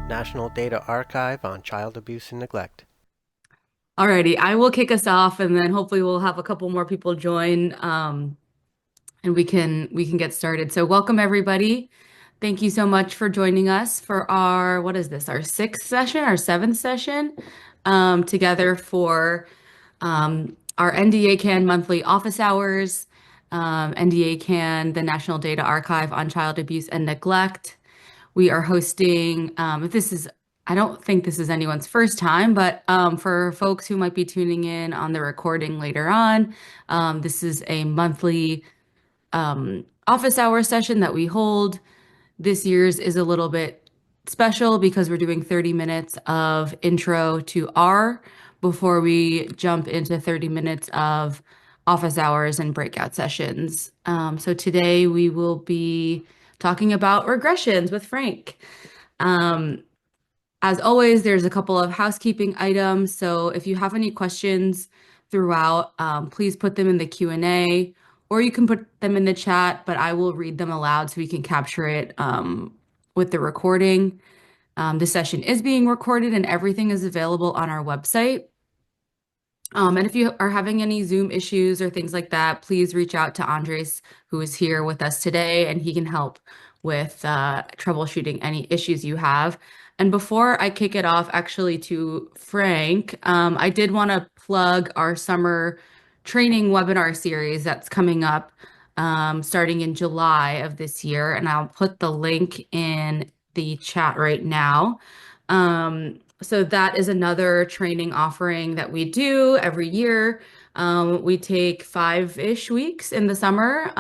National Data Archive on Child Abuse and Neglect. Alrighty, I will kick us off and then hopefully we'll have a couple more people join and we can get started. So welcome everybody. Thank you so much for joining us for our, what is this, our sixth session, our seventh session together for our NDACAN monthly office hours, NDACAN, the National Data Archive on Child Abuse and Neglect. We are hosting, if this is, I don't think this is anyone's first time, but for folks who might be tuning in on the recording later on, this is a monthly office hour session that we hold. This year's is a little bit special because we're doing 30 minutes of intro to R before we jump into 30 minutes of office hours and breakout sessions. So today we will be talking about regressions with Frank. Um, as always, there's a couple of housekeeping items. So if you have any questions throughout, please put them in the Q&A or you can put them in the chat, but I will read them aloud so we can capture it with the recording. The session is being recorded and everything is available on our website. And if you are having any Zoom issues or things like that, please reach out to Andres, who is here with us today, and he can help with troubleshooting any issues you have. And before I kick it off, actually, to Frank, I did want to plug our summer training webinar series that's coming up starting in July of this year. And I'll put the link in the chat right now. So that is another training offering that we do every year. We take 5-ish weeks in the summer.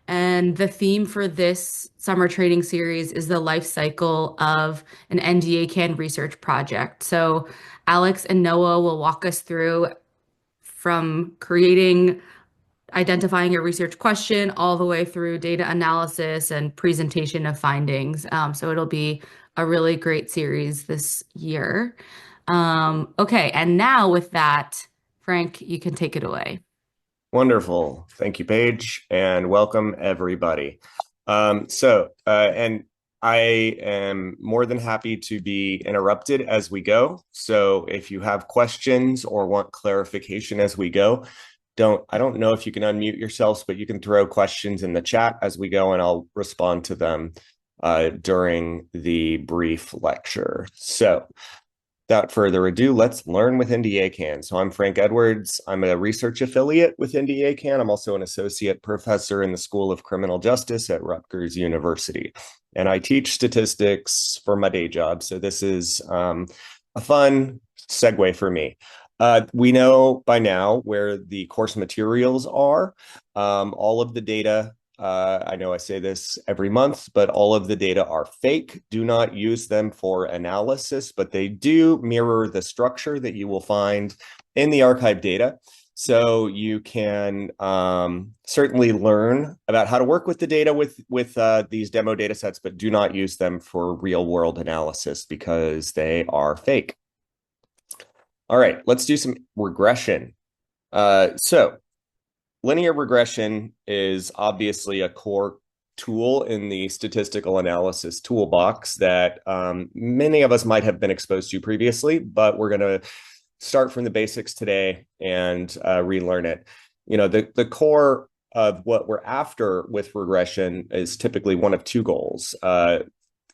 And the theme for this summer training series is the life cycle of an NDACAN research project. So Alex and Noah will walk us through from identifying a research question all the way through data analysis and presentation of findings. So it'll be a really great series this year. Okay, and now with that, Frank, you can take it away. Wonderful. Thank you, Paige, and welcome everybody. And I am more than happy to be interrupted as we go. So if you have questions or want clarification as we go, I don't know if you can unmute yourselves, but you can throw questions in the chat as we go and I'll respond to them during the brief lecture. So without further ado, let's learn with NDACAN. So I'm Frank Edwards. I'm a research affiliate with NDACAN. I'm also an associate professor in the School of Criminal Justice at Rutgers University. And I teach statistics for my day job. So this is a fun segue for me. We know by now where the course materials are. All of the data, I know I say this every month, but all of the data are fake. Do not use them for analysis, but they do mirror the structure that you will find in the archive data. So you can certainly learn about how to work with the data with these demo data sets, but do not use them for real world analysis because they are fake. All right, let's do some regression. So linear regression is obviously a core tool in the statistical analysis toolbox that many of us might have been exposed to previously, but we're going to start from the basics today and relearn it. You know, the core of what we're after with regression is typically one of two goals.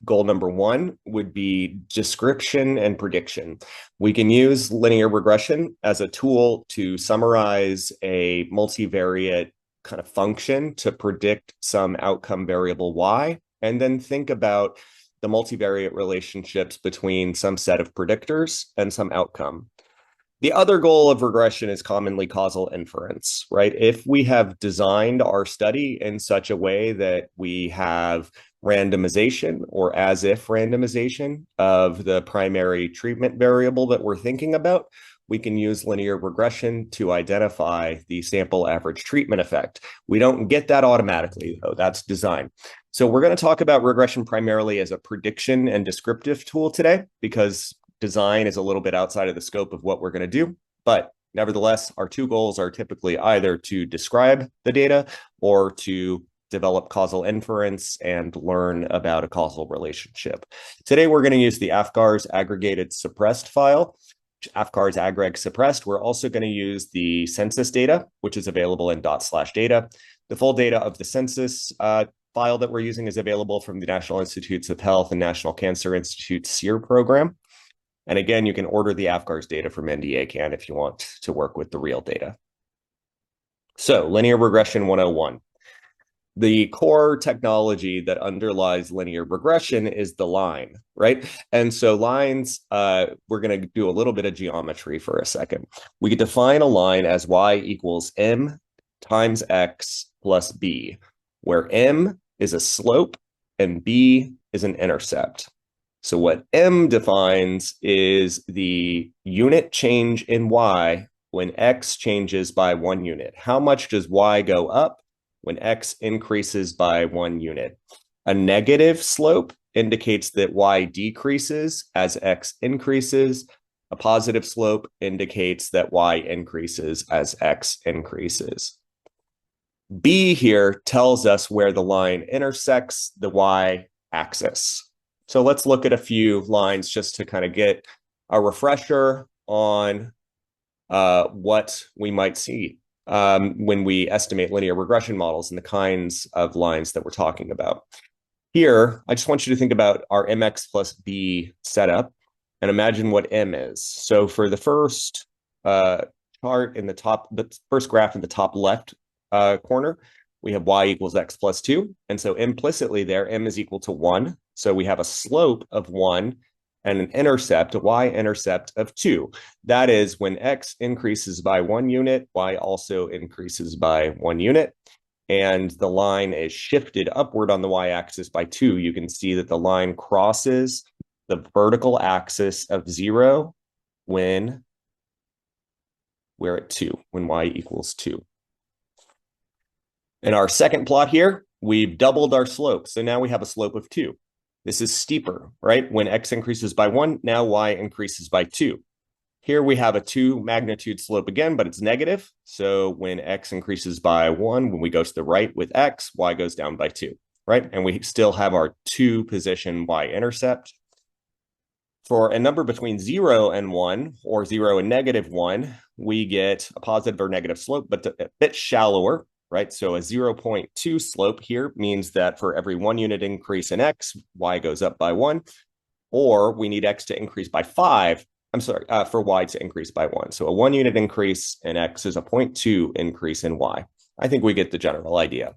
Goal number one would be description and prediction. We can use linear regression as a tool to summarize a multivariate kind of function to predict some outcome variable y, and then think about the multivariate relationships between some set of predictors and some outcome. The other goal of regression is commonly causal inference, right? If we have designed our study in such a way that we have randomization or as if randomization of the primary treatment variable that we're thinking about, we can use linear regression to identify the sample average treatment effect. We don't get that automatically, though. That's design. So we're going to talk about regression primarily as a prediction and descriptive tool today, because design is a little bit outside of the scope of what we're going to do. But nevertheless, our two goals are typically either to describe the data or to develop causal inference, and learn about a causal relationship. Today, we're going to use the AFCARS aggregated suppressed file, AFCARS agreg suppressed. We're also going to use the census data, which is available in ./data. The full data of the census file that we're using is available from the National Institutes of Health and National Cancer Institute SEER program. And again, you can order the AFCARS data from NDACAN if you want to work with the real data. So, linear regression 101. The core technology that underlies linear regression is the line, right? And so lines, we're going to do a little bit of geometry for a second. We could define a line as y equals m times x plus b, where m is a slope and b is an intercept. So what m defines is the unit change in y when x changes by 1 unit. How much does y go up when x increases by 1 unit? A negative slope indicates that y decreases as x increases. A positive slope indicates that y increases as x increases. B here tells us where the line intersects the y-axis. So let's look at a few lines just to kind of get a refresher on what we might see when we estimate linear regression models and the kinds of lines that we're talking about. Here, I just want you to think about our mx plus b setup and imagine what m is. So for the first chart in the top, the first graph in the top left corner, we have y equals x plus 2. And so implicitly there, m is equal to 1. So we have a slope of 1 and an intercept, a y-intercept of 2. That is, when x increases by 1 unit, y also increases by 1 unit. And the line is shifted upward on the y-axis by 2. You can see that the line crosses the vertical axis of 0 when we're at 2, when y equals 2. In our second plot here, we've doubled our slope. So now we have a slope of 2. This is steeper, right? When x increases by 1, now y increases by 2. Here we have a 2 magnitude slope again, but it's negative. So when x increases by 1, when we go to the right with x, y goes down by 2, right? And we still have our 2 position y-intercept. For a number between 0 and 1, or 0 and negative 1, we get a positive or negative slope, but a bit shallower, right? So a 0.2 slope here means that for every 1 unit increase in x, y goes up by 1, or we need x to increase by 5. For y to increase by 1. So a 1 unit increase in x is a 0.2 increase in y. I think we get the general idea.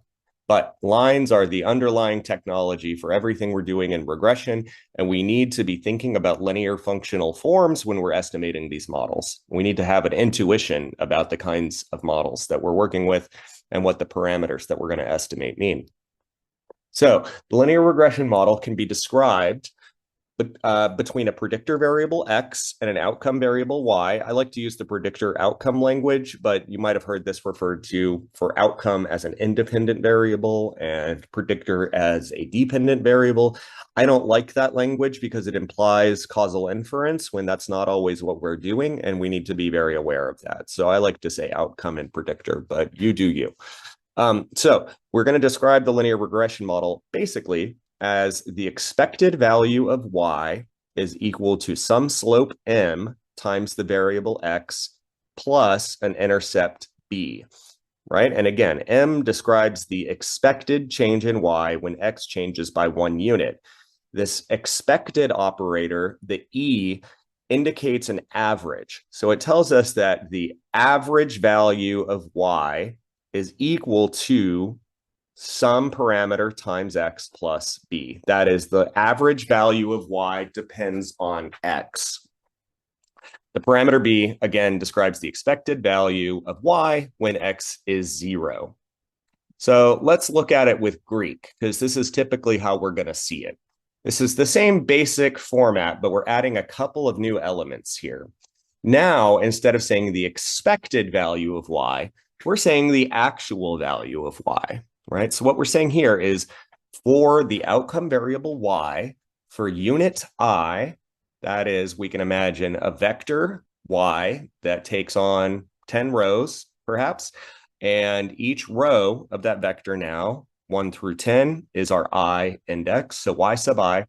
But lines are the underlying technology for everything we're doing in regression, and we need to be thinking about linear functional forms when we're estimating these models. We need to have an intuition about the kinds of models that we're working with and what the parameters that we're going to estimate mean. So the linear regression model can be described between a predictor variable x and an outcome variable y. I like to use the predictor outcome language, but you might have heard this referred to for outcome as an independent variable and predictor as a dependent variable. I don't like that language because it implies causal inference when that's not always what we're doing, and we need to be very aware of that. So I like to say outcome and predictor, but you do you. So we're going to describe the linear regression model basically as the expected value of y is equal to some slope m times the variable x plus an intercept b, right? And again, m describes the expected change in y when x changes by 1 unit. This expected operator, the e, indicates an average. So it tells us that the average value of y is equal to some parameter times x plus b. That is, the average value of y depends on x. The parameter b, again, describes the expected value of y when x is 0. So let's look at it with Greek, because this is typically how we're going to see it. This is the same basic format, but we're adding a couple of new elements here. Now, instead of saying the expected value of y, we're saying the actual value of y. Right? So what we're saying here is for the outcome variable y, for unit I, that is, we can imagine a vector y that takes on 10 rows, perhaps, and each row of that vector now 1 through 10 is our I index. So y sub I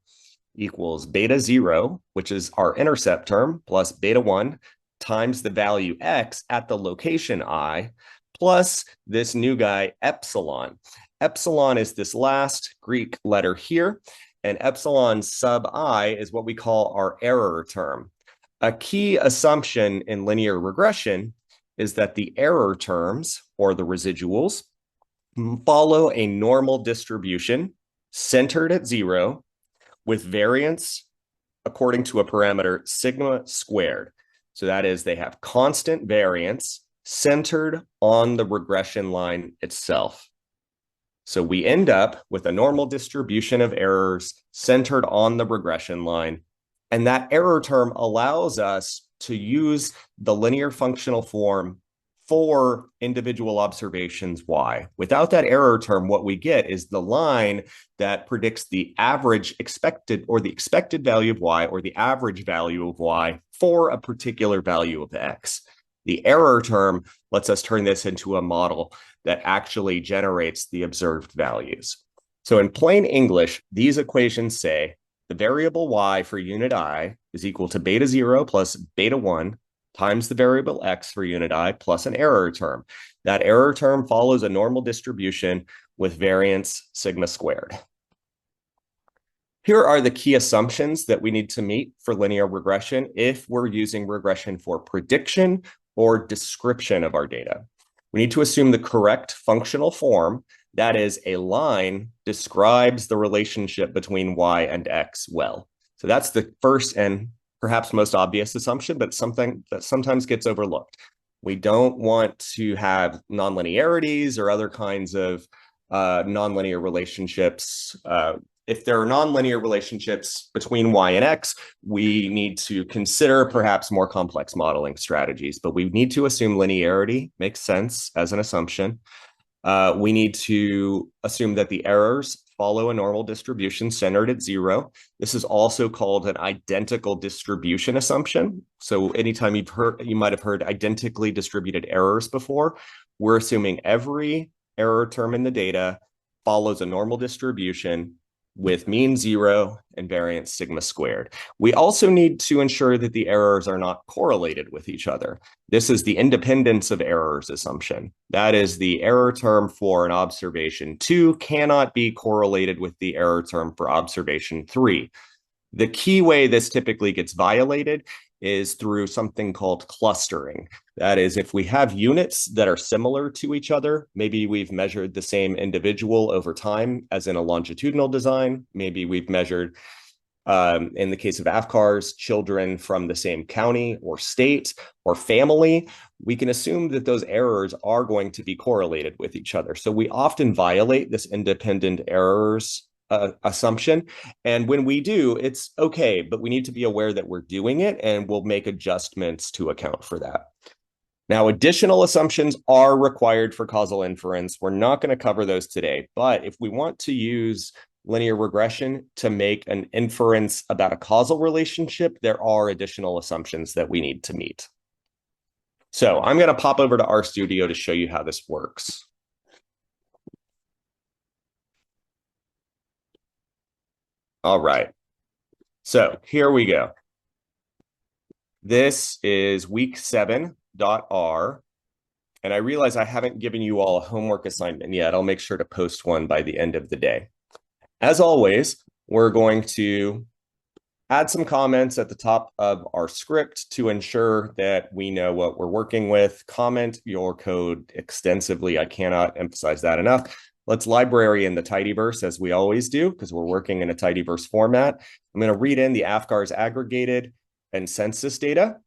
equals beta 0, which is our intercept term, plus beta 1 times the value x at the location I, plus this new guy, epsilon. Epsilon is this last Greek letter here, and epsilon sub I is what we call our error term. A key assumption in linear regression is that the error terms, or the residuals, follow a normal distribution centered at 0 with variance according to a parameter sigma squared. So that is, they have constant variance centered on the regression line itself. So we end up with a normal distribution of errors centered on the regression line. And that error term allows us to use the linear functional form for individual observations y. Without that error term, what we get is the line that predicts the average expected, or the expected value of y, or the average value of y for a particular value of x. The error term lets us turn this into a model that actually generates the observed values. So in plain English, these equations say the variable y for unit I is equal to beta 0 plus beta 1 times the variable x for unit I plus an error term. That error term follows a normal distribution with variance sigma squared. Here are the key assumptions that we need to meet for linear regression if we're using regression for prediction or description of our data. We need to assume the correct functional form, that is, a line describes the relationship between y and x well. So that's the first and perhaps most obvious assumption, but something that sometimes gets overlooked. We don't want to have nonlinearities or other kinds of nonlinear relationships. If there are nonlinear relationships between y and x, we need to consider perhaps more complex modeling strategies, but we need to assume linearity makes sense as an assumption. We need to assume that the errors follow a normal distribution centered at 0. This is also called an identical distribution assumption. So anytime you might have heard identically distributed errors before, we're assuming every error term in the data follows a normal distribution with mean 0 and variance sigma squared. We also need to ensure that the errors are not correlated with each other. This is the independence of errors assumption. That is, the error term for an observation 2 cannot be correlated with the error term for observation 3. The key way this typically gets violated is through something called clustering. That is, if we have units that are similar to each other, maybe we've measured the same individual over time, as in a longitudinal design. Maybe we've measured, in the case of AFCARs, children from the same county or state or family. We can assume that those errors are going to be correlated with each other. So we often violate this independent errors assumption. And when we do, it's okay, but we need to be aware that we're doing it, and we'll make adjustments to account for that. Now, additional assumptions are required for causal inference. We're not going to cover those today, but if we want to use linear regression to make an inference about a causal relationship, there are additional assumptions that we need to meet. So I'm going to pop over to RStudio to show you how this works. All right, so here we go. This is week 7.r, and I realize I haven't given you all a homework assignment yet. I'll make sure to post one by the end of the day. As always, we're going to add some comments at the top of our script to ensure that we know what we're working with. Comment your code extensively. I cannot emphasize that enough. Let's library in the tidyverse as we always do, because we're working in a tidyverse format. I'm going to read in the AFCARS aggregated and census data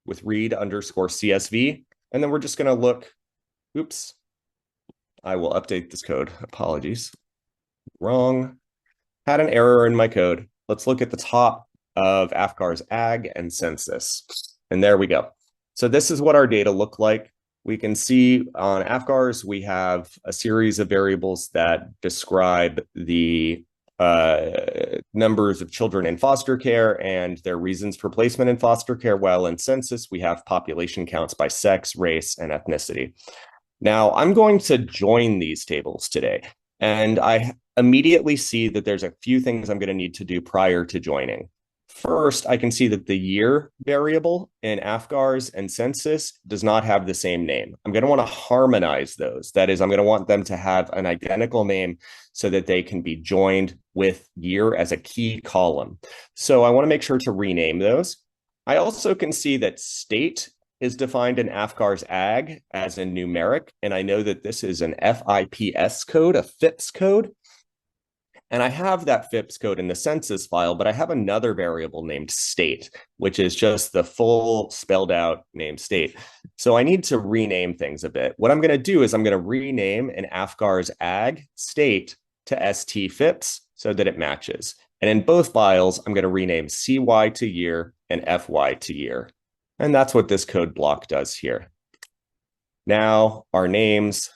with read_CSV. And then we're just going to look, oops, I will update this code. Apologies. Wrong. Had an error in my code. Let's look at the top of AFCARS ag and census. And there we go. So this is what our data look like. We can see on AFCARS, we have a series of variables that describe the numbers of children in foster care and their reasons for placement in foster care, while in census, we have population counts by sex, race, and ethnicity. Now, I'm going to join these tables today. And I immediately see that there's a few things I'm going to need to do prior to joining. First, I can see that the year variable in AFGARS and census does not have the same name. I'm going to want to harmonize those. That is, I'm going to want them to have an identical name so that they can be joined with year as a key column. So I want to make sure to rename those. I also can see that state is defined in AFGARS AG as a numeric, and I know that this is an FIPS code, a FIPS code. And I have that FIPS code in the census file, but I have another variable named state, which is just the full spelled out name state. So I need to rename things a bit. What I'm going to do is I'm going to rename an AFGARS AG state to ST FIPS so that it matches. And in both files, I'm going to rename CY to year and FY to year. And that's what this code block does here. Now our names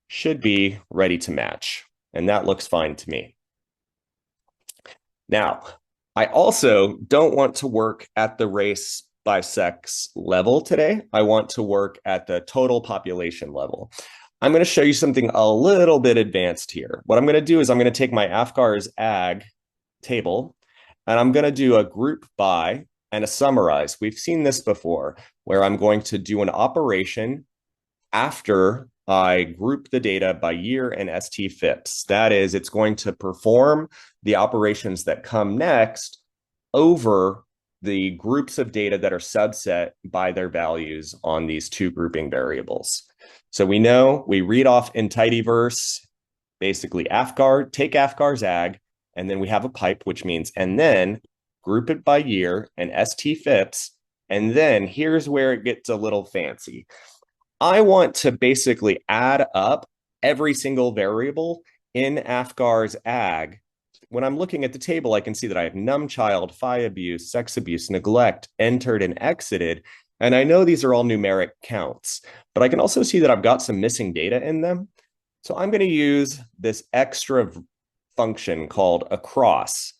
should be ready to match. And that looks fine to me. Now, I also don't want to work at the race by sex level today. I want to work at the total population level. I'm going to show you something a little bit advanced here. What I'm going to do is I'm going to take my AFGARS AG table, and I'm going to do a group by and a summarize. We've seen this before, where I'm going to do an operation after I group the data by year and ST FIPS. That is, it's going to perform the operations that come next over the groups of data that are subset by their values on these two grouping variables. So we know we read off in tidyverse, basically AFGAR, take AFGARS AG, and then we have a pipe, which means, and then group it by year and ST FIPS. And then here's where it gets a little fancy. I want to basically add up every single variable in AFGARS AG. When I'm looking at the table, I can see that I have num child, phi abuse, sex abuse, neglect, entered and exited. And I know these are all numeric counts, but I can also see that I've got some missing data in them. So I'm going to use this extra function called across.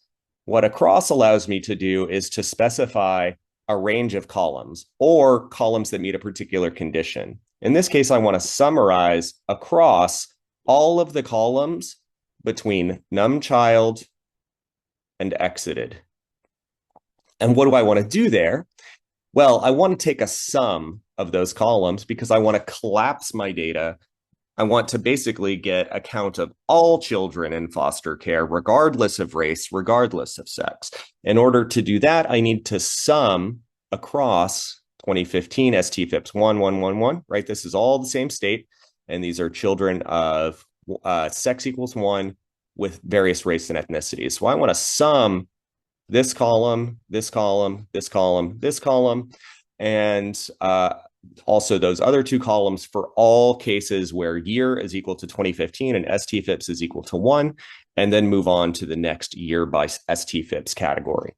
What across allows me to do is to specify a range of columns or columns that meet a particular condition. In this case, I want to summarize across all of the columns between num child and exited. And what do I want to do there? Well, I want to take a sum of those columns because I want to collapse my data. I want to basically get a count of all children in foster care, regardless of race, regardless of sex. In order to do that, I need to sum across 2015 ST FIPS 1111, right? This is all the same state. And these are children of sex equals 1 with various race and ethnicities. So I want to sum this column, this column, this column, this column, and also those other two columns for all cases where year is equal to 2015 and ST FIPS is equal to 1, and then move on to the next year by ST FIPS category.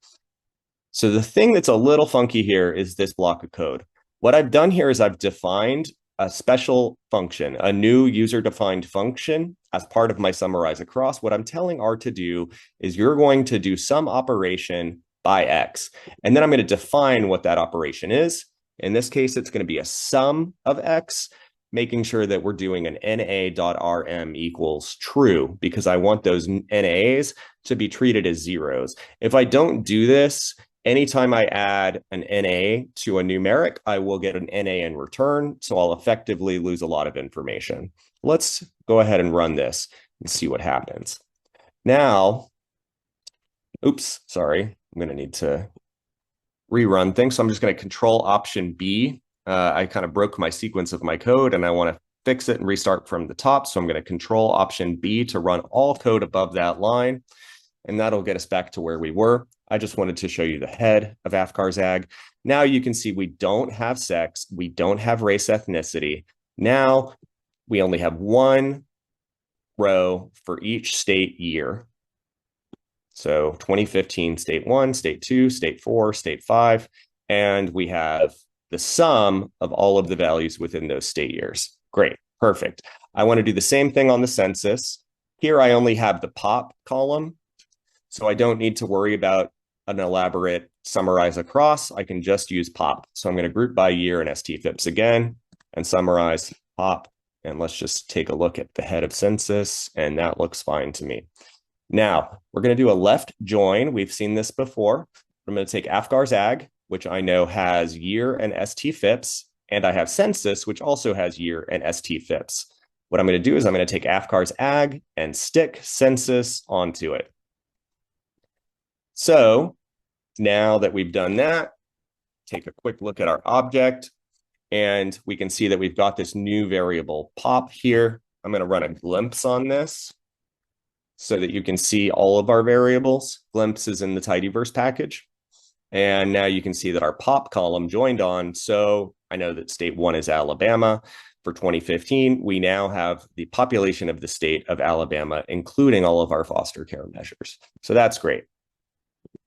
So the thing that's a little funky here is this block of code. What I've done here is I've defined a special function, a new user-defined function as part of my summarize across. What I'm telling R to do is you're going to do some operation by X, and then I'm going to define what that operation is. In this case, it's going to be a sum of X, making sure that we're doing an na.rm equals true because I want those NAs to be treated as zeros. If I don't do this, anytime I add an NA to a numeric, I will get an NA in return, so I'll effectively lose a lot of information. Let's go ahead and run this and see what happens. Now, oops, sorry, I'm going to need to rerun things. So I'm just going to control option B. I kind of broke my sequence of my code and I want to fix it and restart from the top. So I'm going to control option B to run all code above that line. And that'll get us back to where we were. I just wanted to show you the head of AFGARS AG. Now you can see we don't have sex. We don't have race ethnicity. Now we only have one row for each state year. So 2015, state 1, state 2, state 4, state 5, and we have the sum of all of the values within those state years. Great, perfect. I want to do the same thing on the census. Here I only have the pop column, so I don't need to worry about an elaborate summarize across. I can just use pop. So I'm going to group by year and ST FIPS again and summarize pop And let's just take a look at the head of census, and that looks fine to me. Now, we're going to do a left join. We've seen this before. I'm going to take AFGAR's AG, which I know has year and ST FIPS, and I have census, which also has year and ST FIPS. What I'm going to do is I'm going to take AFGAR's AG and stick census onto it. So now that we've done that, take a quick look at our object, and we can see that we've got this new variable pop here. I'm going to run a glimpse on this so that you can see all of our variables. Glimpse is in the tidyverse package. And now you can see that our pop column joined on. So I know that state 1 is Alabama. For 2015, we now have the population of the state of Alabama, including all of our foster care measures. So that's great.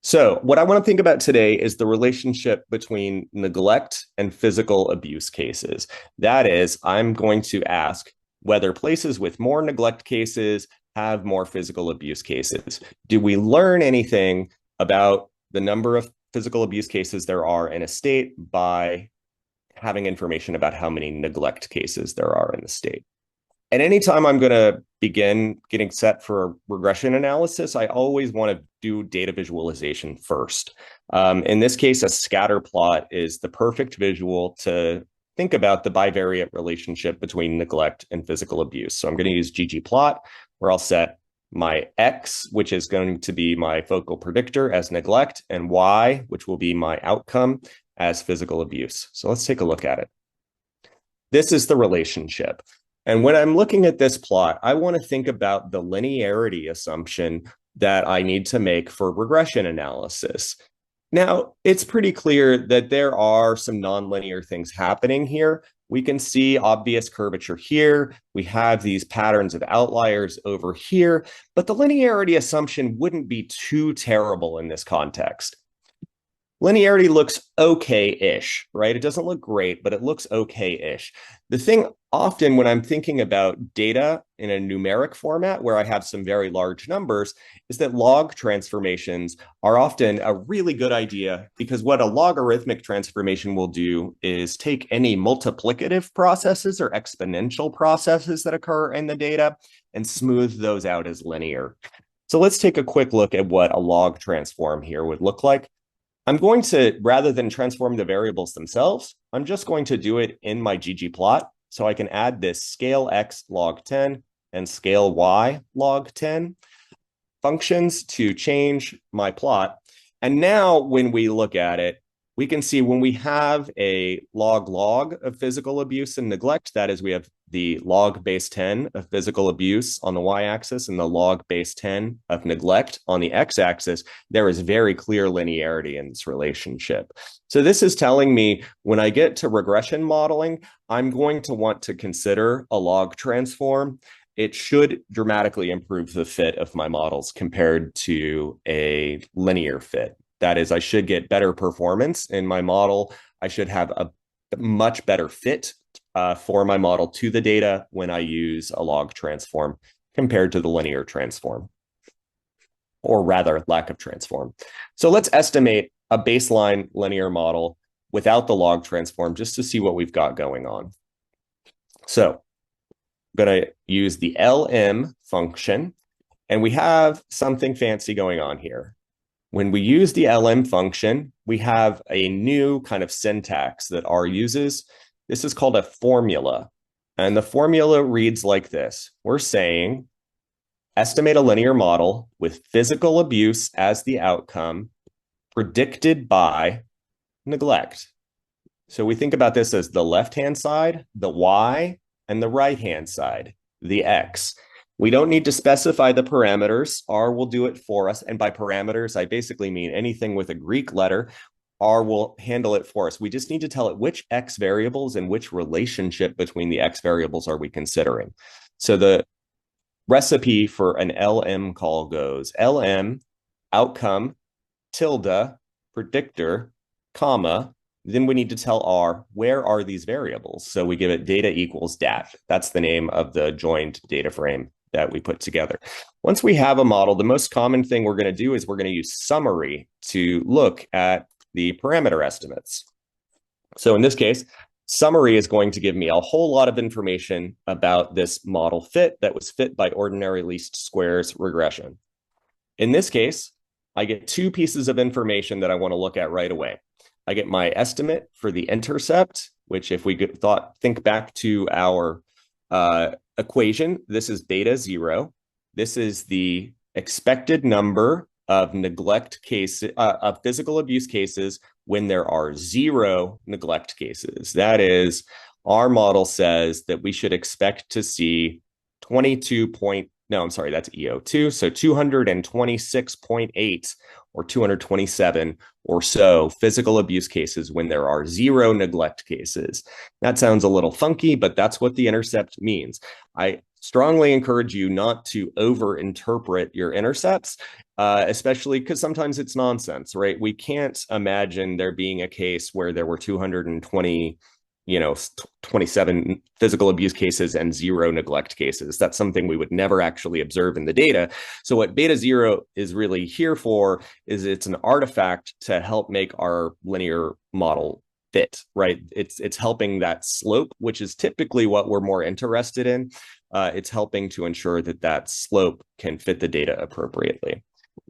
So what I want to think about today is the relationship between neglect and physical abuse cases. That is, I'm going to ask whether places with more neglect cases have more physical abuse cases. Do we learn anything about the number of physical abuse cases there are in a state by having information about how many neglect cases there are in the state? And anytime I'm going to begin getting set for a regression analysis, I always want to do data visualization first. In this case, a scatter plot is the perfect visual to think about the bivariate relationship between neglect and physical abuse. So I'm going to use ggplot, where I'll set my X, which is going to be my focal predictor, as neglect, and Y, which will be my outcome, as physical abuse. So let's take a look at it. This is the relationship. And when I'm looking at this plot, I want to think about the linearity assumption that I need to make for regression analysis. Now, it's pretty clear that there are some nonlinear things happening here. We can see obvious curvature here. We have these patterns of outliers over here, but the linearity assumption wouldn't be too terrible in this context. Linearity looks okay-ish, right? It doesn't look great, but it looks okay-ish. The thing often when I'm thinking about data in a numeric format where I have some very large numbers is that log transformations are often a really good idea, because what a logarithmic transformation will do is take any multiplicative processes or exponential processes that occur in the data and smooth those out as linear. So let's take a quick look at what a log transform here would look like. I'm going to, rather than transform the variables themselves, I'm just going to do it in my ggplot. So I can add this scale x log 10 and scale y log 10 functions to change my plot. And now when we look at it, we can see when we have a log of physical abuse and neglect, that is, we have the log base 10 of physical abuse on the y-axis and the log base 10 of neglect on the x-axis, there is very clear linearity in this relationship. So this is telling me when I get to regression modeling, I'm going to want to consider a log transform. It should dramatically improve the fit of my models compared to a linear fit. That is, I should get better performance in my model. I should have a much better fit for my model to the data when I use a log transform compared to the linear transform, or rather lack of transform. So let's estimate a baseline linear model without the log transform just to see what we've got going on. So I'm going to use the LM function, and we have something fancy going on here. When we use the LM function, we have a new kind of syntax that R uses. This is called a formula. And the formula reads like this. We're saying, estimate a linear model with physical abuse as the outcome predicted by neglect. So we think about this as the left-hand side, the Y, and the right-hand side, the X. We don't need to specify the parameters. R will do it for us. And by parameters, I basically mean anything with a Greek letter. R will handle it for us. We just need to tell it which X variables and which relationship between the X variables are we considering. So the recipe for an LM call goes LM, outcome, tilde, predictor, comma. Then we need to tell R, where are these variables? So we give it data equals dat. That's the name of the joined data frame that we put together. Once we have a model, the most common thing we're going to do is we're going to use summary to look at the parameter estimates. So in this case, Summary is going to give me a whole lot of information about this model fit that was fit by ordinary least squares regression. In this case, I get two pieces of information that I want to look at right away. I get my estimate for the intercept, which if we think back to our equation, this is beta 0. This is the expected number of neglect cases, of physical abuse cases when there are 0 neglect cases. That is, our model says that we should expect to see 22 no, I'm sorry, that's EO2. So 226.8 or 227 or so physical abuse cases when there are 0 neglect cases. That sounds a little funky, but that's what the intercept means. I strongly encourage you not to overinterpret your intercepts, especially because sometimes it's nonsense, right? We can't imagine there being a case where there were 27 physical abuse cases and 0 neglect cases. That's something we would never actually observe in the data. So what beta 0 is really here for is it's an artifact to help make our linear model fit, right? It's helping that slope, which is typically what we're more interested in. It's helping to ensure that that slope can fit the data appropriately.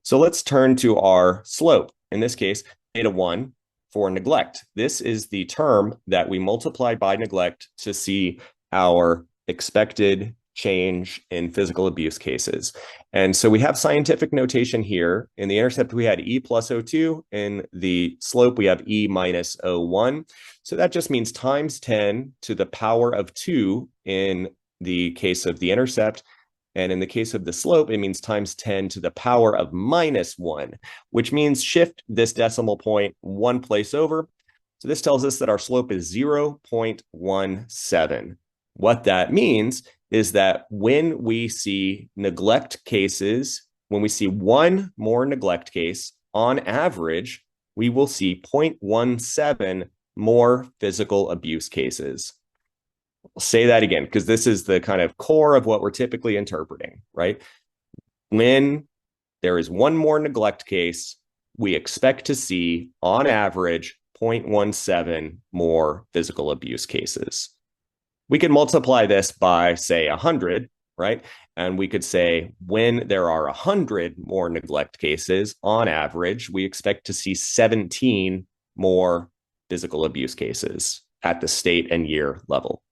So let's turn to our slope. In this case, beta 1 for neglect. This is the term that we multiply by neglect to see our expected change in physical abuse cases. And so we have scientific notation here. In the intercept, we had E plus O2. In the slope, we have E minus O1. So that just means times 10 to the power of 2 in the case of the intercept. And in the case of the slope, it means times 10 to the power of minus 1, which means shift this decimal point one place over. So this tells us that our slope is 0.17. What that means is that when we see neglect cases, when we see one more neglect case, on average, we will see 0.17 more physical abuse cases. I'll say that again, because this is the kind of core of what we're typically interpreting, right? When there is one more neglect case, we expect to see, on average, 0.17 more physical abuse cases. We can multiply this by, say, 100, right? And we could say when there are 100 more neglect cases, on average, we expect to see 17 more physical abuse cases at the state and year level.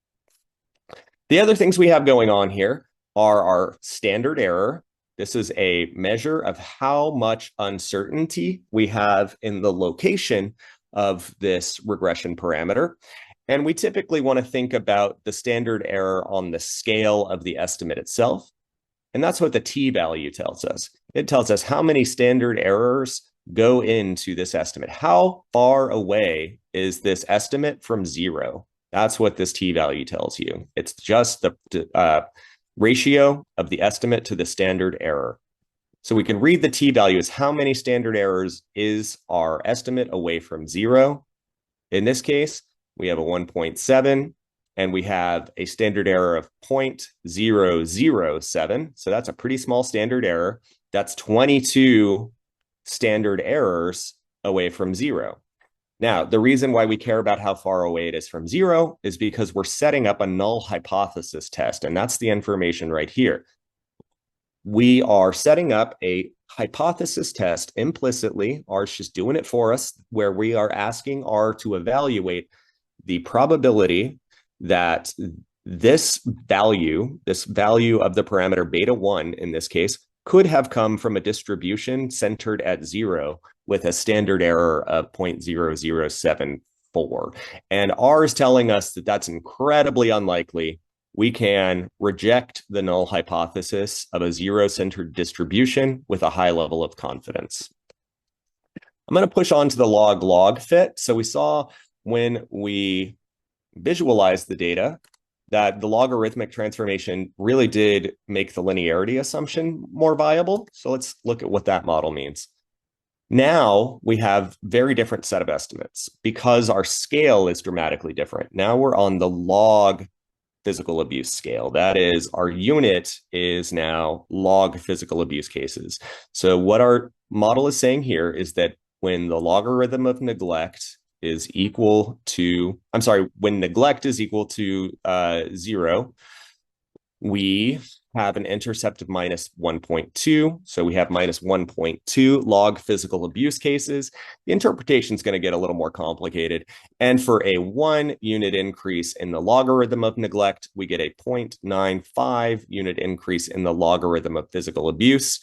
The other things we have going on here are our standard error. This is a measure of how much uncertainty we have in the location of this regression parameter. And we typically want to think about the standard error on the scale of the estimate itself. And that's what the t-value tells us. It tells us how many standard errors go into this estimate. How far away is this estimate from 0? That's what this t-value tells you. It's just the ratio of the estimate to the standard error. So we can read the t-value as how many standard errors is our estimate away from 0. In this case, we have a 1.7 and we have a standard error of 0.007. So that's a pretty small standard error. That's 22 standard errors away from 0. Now, the reason why we care about how far away it is from 0 is because we're setting up a null hypothesis test, and that's the information right here. We are setting up a hypothesis test implicitly. R's just doing it for us, where we are asking R to evaluate the probability that this value of the parameter beta 1 in this case could have come from a distribution centered at 0 with a standard error of 0.0074. And R is telling us that that's incredibly unlikely. We can reject the null hypothesis of a 0-centered distribution with a high level of confidence. I'm going to push on to the log-log fit. So we saw when we visualized the data that the logarithmic transformation really did make the linearity assumption more viable. So let's look at what that model means. Now we have very different set of estimates because our scale is dramatically different. Now we're on the log physical abuse scale. That is, our unit is now log physical abuse cases. So what our model is saying here is that when the logarithm of neglect is equal to, I'm sorry, when neglect is equal to 0, we have an intercept of minus 1.2. So we have minus 1.2 log physical abuse cases. The interpretation is going to get a little more complicated. And for a 1 unit increase in the logarithm of neglect, we get a 0.95 unit increase in the logarithm of physical abuse.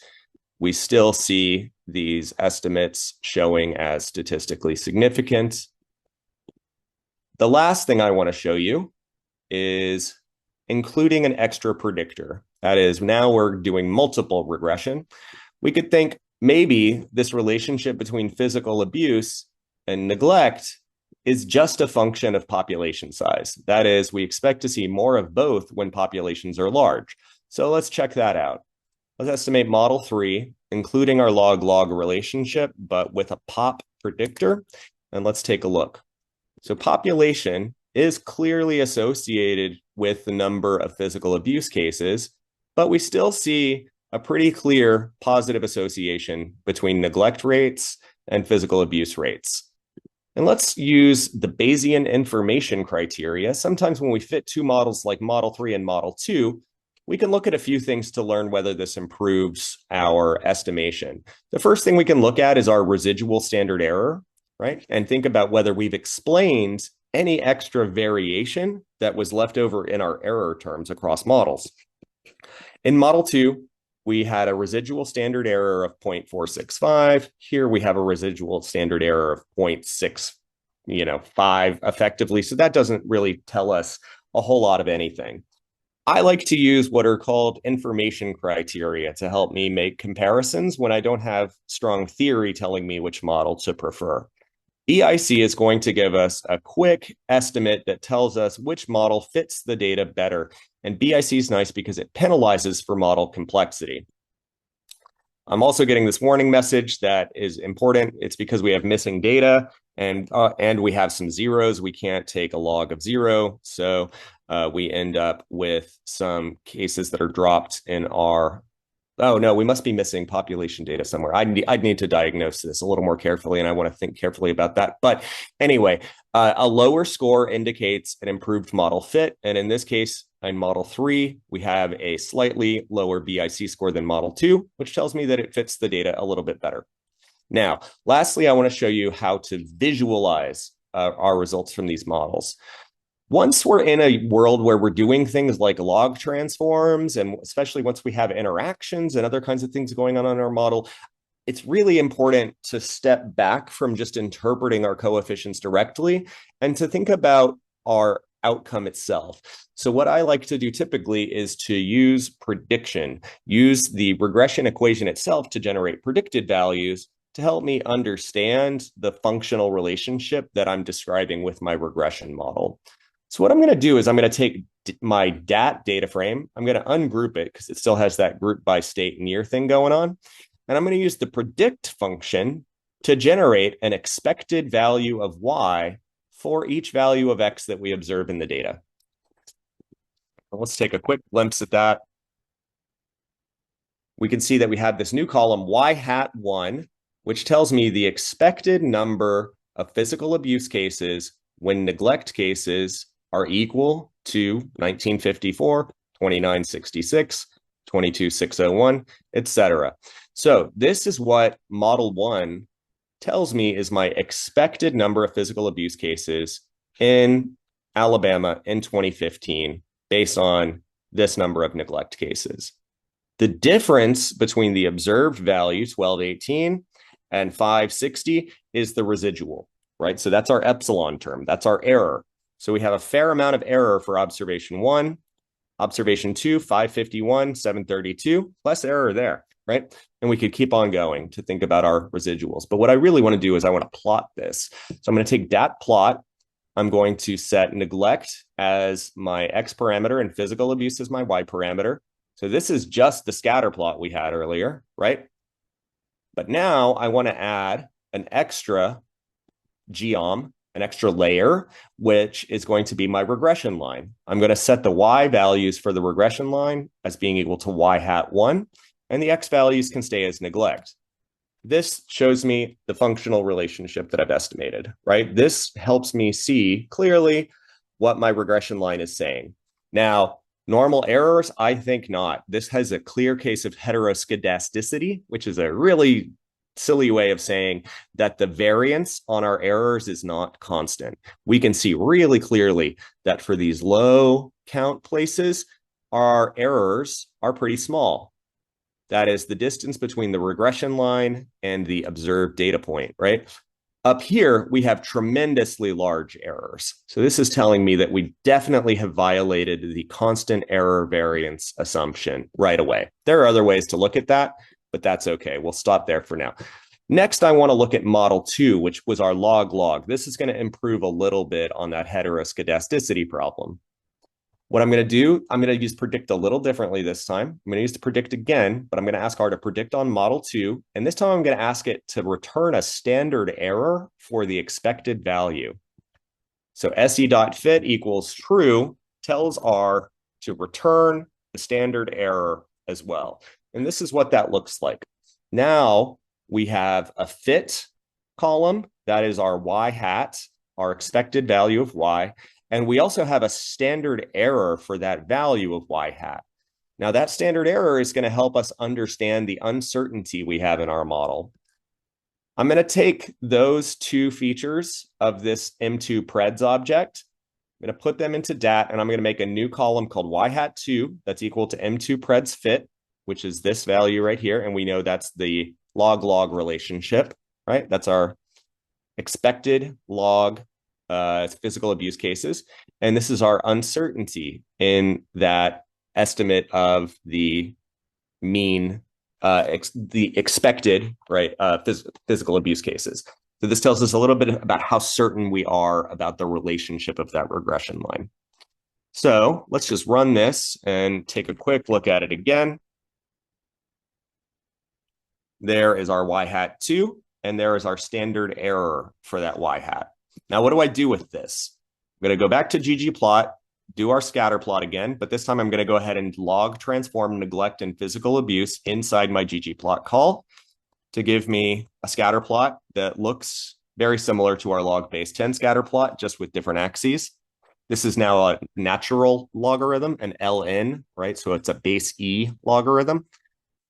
We still see these estimates showing as statistically significant. The last thing I want to show you is including an extra predictor. That is, now we're doing multiple regression. We could think maybe this relationship between physical abuse and neglect is just a function of population size. That is, we expect to see more of both when populations are large. So let's check that out. Let's estimate model 3, including our log-log relationship, but with a pop predictor. And let's take a look. So population is clearly associated with the number of physical abuse cases, but we still see a pretty clear positive association between neglect rates and physical abuse rates. And let's use the Bayesian information criteria. Sometimes when we fit two models like model 3 and model 2, we can look at a few things to learn whether this improves our estimation. The first thing we can look at is our residual standard error, right? And think about whether we've explained any extra variation that was left over in our error terms across models. In model 2, we had a residual standard error of 0.465. Here we have a residual standard error of 0.6, 5 effectively. So that doesn't really tell us a whole lot of anything. I like to use what are called information criteria to help me make comparisons when I don't have strong theory telling me which model to prefer. BIC is going to give us a quick estimate that tells us which model fits the data better. And BIC is nice because it penalizes for model complexity. I'm also getting this warning message that is important. It's because we have missing data and we have some zeros. We can't take a log of 0. So we end up with some cases that are dropped in our, oh no, we must be missing population data somewhere. I'd need to diagnose this a little more carefully, and I want to think carefully about that. But anyway, a lower score indicates an improved model fit. And in this case, in model 3, we have a slightly lower BIC score than model 2, which tells me that it fits the data a little bit better. Now, lastly, I want to show you how to visualize our results from these models. Once we're in a world where we're doing things like log transforms, and especially once we have interactions and other kinds of things going on in our model, it's really important to step back from just interpreting our coefficients directly and to think about our outcome itself. So what I like to do typically is to use prediction, use the regression equation itself to generate predicted values to help me understand the functional relationship that I'm describing with my regression model. So what I'm going to do is I'm going to take my DAT data frame. I'm going to ungroup it because it still has that group by state and year thing going on. And I'm going to use the predict function to generate an expected value of Y for each value of X that we observe in the data. Well, let's take a quick glimpse at that. We can see that we have this new column Y hat 1, which tells me the expected number of physical abuse cases when neglect cases are equal to 1954, 2966, 22601, etc. So this is what model 1 tells me is my expected number of physical abuse cases in Alabama in 2015 based on this number of neglect cases. The difference between the observed value, 1218, and 560 is the residual, right? So that's our epsilon term. That's our error. So we have a fair amount of error for observation 1, observation 2, 551, 732, less error there, right? And we could keep on going to think about our residuals. But what I really want to do is I want to plot this. So I'm going to take dat plot. I'm going to set neglect as my X parameter and physical abuse as my Y parameter. So this is just the scatter plot we had earlier, right? But now I want to add an extra geom, an extra layer, which is going to be my regression line. I'm going to set the Y values for the regression line as being equal to Y hat 1, and the X values can stay as neglect. this shows me the functional relationship that I've estimated, right? This helps me see clearly what my regression line is saying. Now, normal errors, I think not. This has a clear case of heteroscedasticity, which is a really silly way of saying that the variance on our errors is not constant. We can see really clearly that for these low count places, our errors are pretty small. That is the distance between the regression line and the observed data point, right? Up here, we have tremendously large errors. So this is telling me that we definitely have violated the constant error variance assumption right away. There are other ways to look at that, but that's okay. We'll stop there for now. Next, I want to look at model 2, which was our log-log. This is going to improve a little bit on that heteroscedasticity problem. What I'm going to do, I'm going to use predict a little differently this time. I'm going to use the predict again, but I'm going to ask R to predict on model 2. And this time I'm going to ask it to return a standard error for the expected value. So se.fit equals true tells R to return the standard error as well. And this is what that looks like. Now we have a fit column. That is our y hat, our expected value of y. And we also have a standard error for that value of y hat. Now that standard error is going to help us understand the uncertainty we have in our model. I'm going to take those two features of this M2 preds object. I'm going to put them into DAT, and I'm going to make a new column called y hat 2 that's equal to M2 preds fit, which is this value right here. And we know that's the log-log relationship, right? That's our expected log physical abuse cases. And this is our uncertainty in that estimate of the mean, the expected, right, physical abuse cases. So this tells us a little bit about how certain we are about the relationship of that regression line. So let's just run this and take a quick look at it again. There is our y hat 2, and there is our standard error for that y hat. Now, what do I do with this? I'm going to go back to ggplot, do our scatter plot again, but this time I'm going to go ahead and log transform neglect and physical abuse inside my ggplot call to give me a scatter plot that looks very similar to our log base 10 scatter plot, just with different axes. This is now a natural logarithm, an LN, right? So it's a base E logarithm.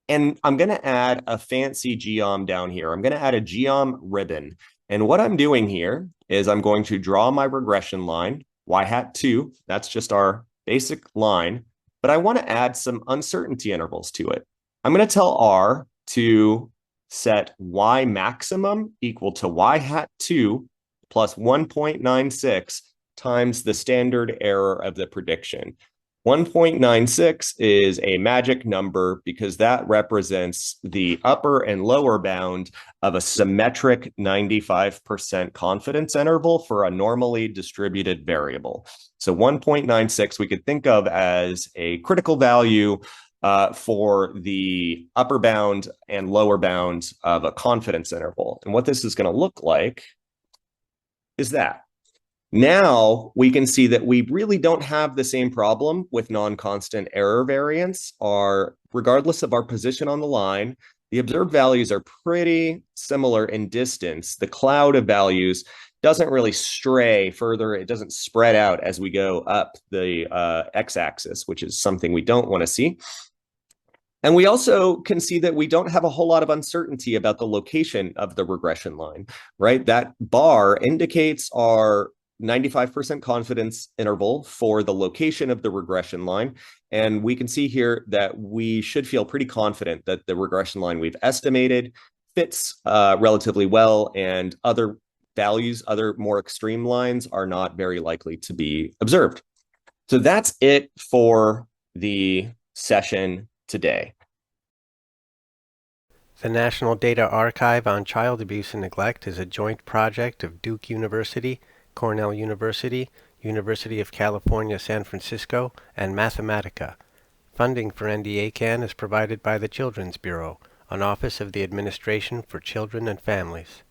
And I'm going to add a fancy geom down here. I'm going to add a geom ribbon. And what I'm doing here is I'm going to draw my regression line, y hat 2. That's just our basic line. But I want to add some uncertainty intervals to it. I'm going to tell R to set y maximum equal to y hat 2 plus 1.96 times the standard error of the prediction. 1.96 is a magic number because that represents the upper and lower bound of a symmetric 95% confidence interval for a normally distributed variable. So 1.96 we could think of as a critical value for the upper bound and lower bound of a confidence interval. And what this is going to look like is that. Now we can see that we really don't have the same problem with non-constant error variance. Regardless of our position on the line, the observed values are pretty similar in distance. The cloud of values doesn't really stray further. It doesn't spread out as we go up the x-axis, which is something we don't want to see. And we also can see that we don't have a whole lot of uncertainty about the location of the regression line, right? That bar indicates our 95% confidence interval for the location of the regression line. And we can see here that we should feel pretty confident that the regression line we've estimated fits relatively well, and other values, other more extreme lines are not very likely to be observed. So that's it for the session today. The National Data Archive on Child Abuse and Neglect is a joint project of Duke University, Cornell University, University of California, San Francisco, and Mathematica. Funding for NDACAN is provided by the Children's Bureau, an office of the Administration for Children and Families.